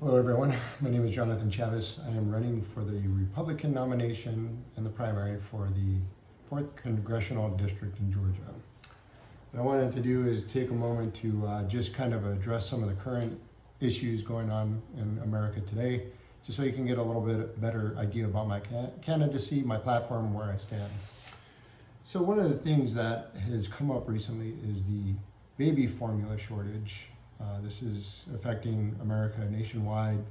Hello everyone, my name is Jonathan Chavez. I am running for the Republican nomination in the primary for the 4th Congressional District in Georgia. What I wanted to do is take a moment to just kind of address some of the current issues going on in America today, just so you can get a little bit better idea about my candidacy, my platform, where I stand. So one of the things that has come up recently is the baby formula shortage. This is affecting America nationwide.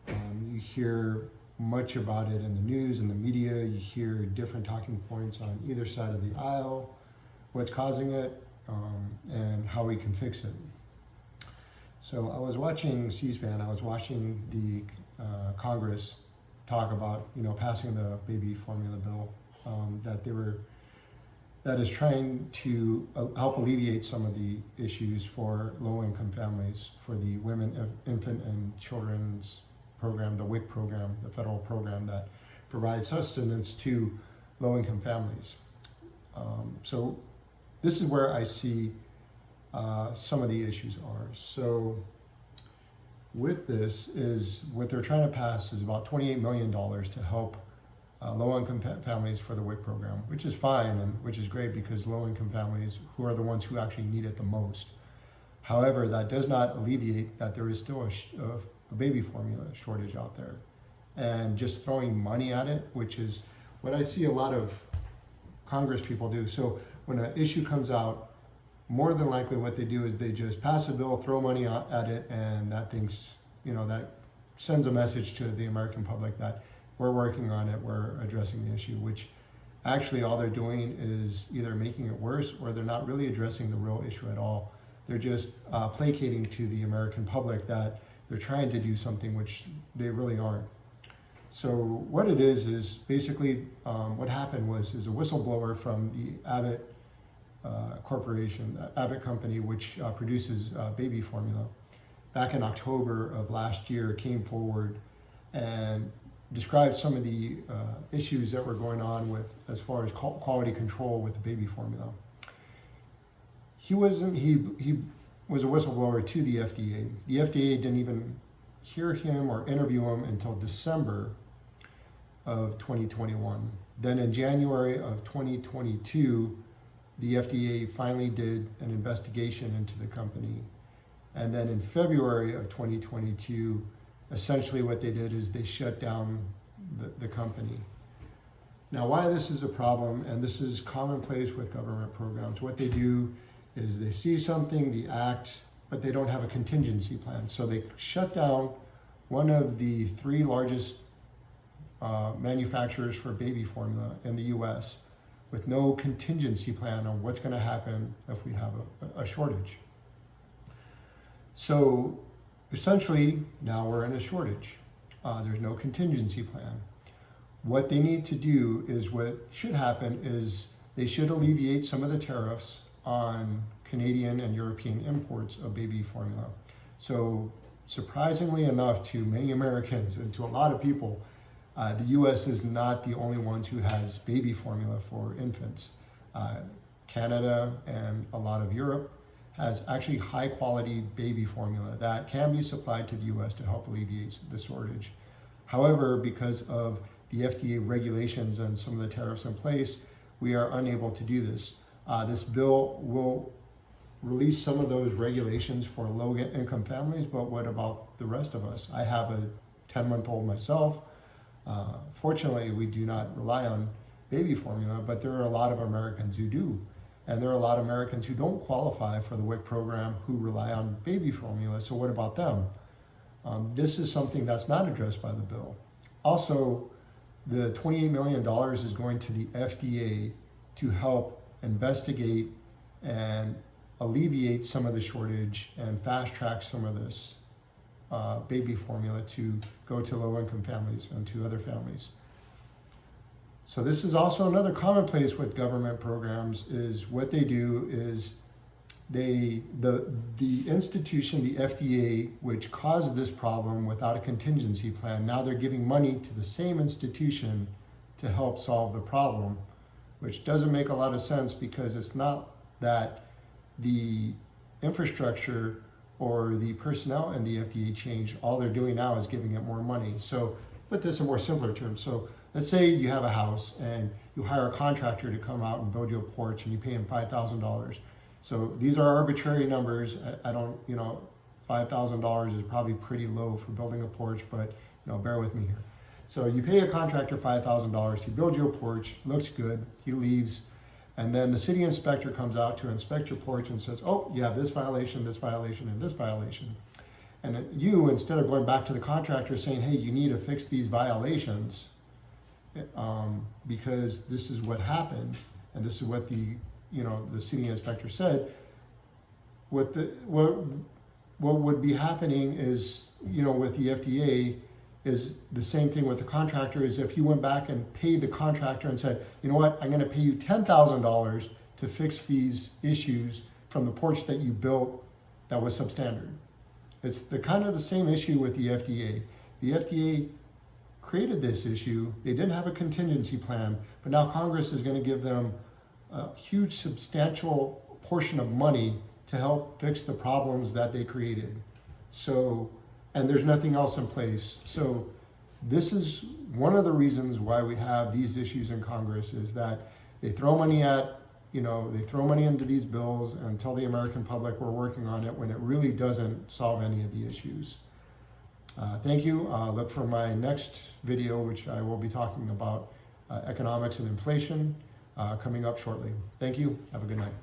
You hear much about it in the news and the media. You hear different talking points on either side of the aisle, what's causing it, and how we can fix it. So I was watching C-SPAN. I was watching the Congress talk about, passing the baby formula bill that is trying to help alleviate some of the issues for low-income families, for the Women, Infant, and Children's Program, the WIC program, the federal program that provides sustenance to low-income families. So this is where I see some of the issues are. So with this is, what they're trying to pass is about $28 million to help low-income families for the WIC program, which is fine and which is great because low-income families who are the ones who actually need it the most. However, that does not alleviate that there is still a baby formula shortage out there. And just throwing money at it, which is what I see a lot of Congress people do. So when an issue comes out, more than likely what they do is they just pass a bill, throw money at it, and that that sends a message to the American public that we're working on it, we're addressing the issue, which actually all they're doing is either making it worse or they're not really addressing the real issue at all. They're just placating to the American public that they're trying to do something which they really aren't. So what it is basically what happened is a whistleblower from the Abbott Corporation, Abbott Company, which produces baby formula, back in October of last year came forward and described some of the issues that were going on with as far as quality control with the baby formula. He was a whistleblower to the FDA. The FDA didn't even hear him or interview him until December of 2021. Then in January of 2022, the FDA finally did an investigation into the company. And then in February of 2022, essentially what they did is they shut down the company. Now, why this is a problem, and this is commonplace with government programs, what they do is they see something, they act, but they don't have a contingency plan. So they shut down one of the 3 largest manufacturers for baby formula in the US with no contingency plan on what's going to happen if we have a shortage. So essentially, now we're in a shortage. There's no contingency plan. What they need to do is, what should happen is they should alleviate some of the tariffs on Canadian and European imports of baby formula. So surprisingly enough to many Americans and to a lot of people, the US is not the only ones who has baby formula for infants. Canada and a lot of Europe has actually high quality baby formula that can be supplied to the US to help alleviate the shortage. However, because of the FDA regulations and some of the tariffs in place, we are unable to do this. This bill will release some of those regulations for low income families, but what about the rest of us? I have a 10-month-old myself. Fortunately, we do not rely on baby formula, but there are a lot of Americans who do. And there are a lot of Americans who don't qualify for the WIC program who rely on baby formula. So what about them? This is something that's not addressed by the bill. Also, the $28 million is going to the FDA to help investigate and alleviate some of the shortage and fast track some of this baby formula to go to low-income families and to other families. So this is also another commonplace with government programs, is what they do is the institution, the FDA, which caused this problem without a contingency plan, now they're giving money to the same institution to help solve the problem, which doesn't make a lot of sense because it's not that the infrastructure or the personnel in the FDA change. All they're doing now is giving it more money. So put this in more simpler terms. So let's say you have a house and you hire a contractor to come out and build you a porch and you pay him $5,000. So these are arbitrary numbers. I don't, $5,000 is probably pretty low for building a porch, but bear with me here. So you pay a contractor $5,000, he builds you a porch, looks good, he leaves, and then the city inspector comes out to inspect your porch and says, oh, you have this violation, and this violation. And then you, instead of going back to the contractor saying, hey, you need to fix these violations, because this is what happened, and this is what the city inspector said, what would be happening is, with the FDA, is the same thing with the contractor. Is if you went back and paid the contractor and said, you know what, I'm going to pay you $10,000 to fix these issues from the porch that you built that was substandard. It's the kind of the same issue with the FDA. The FDA created this issue. They didn't have a contingency plan, but now Congress is going to give them a huge substantial portion of money to help fix the problems that they created. So, and there's nothing else in place. So this is one of the reasons why we have these issues in Congress, is that they throw money at, they throw money into these bills and tell the American public we're working on it when it really doesn't solve any of the issues. Thank you. Look for my next video, which I will be talking about economics and inflation, coming up shortly. Thank you. Have a good night.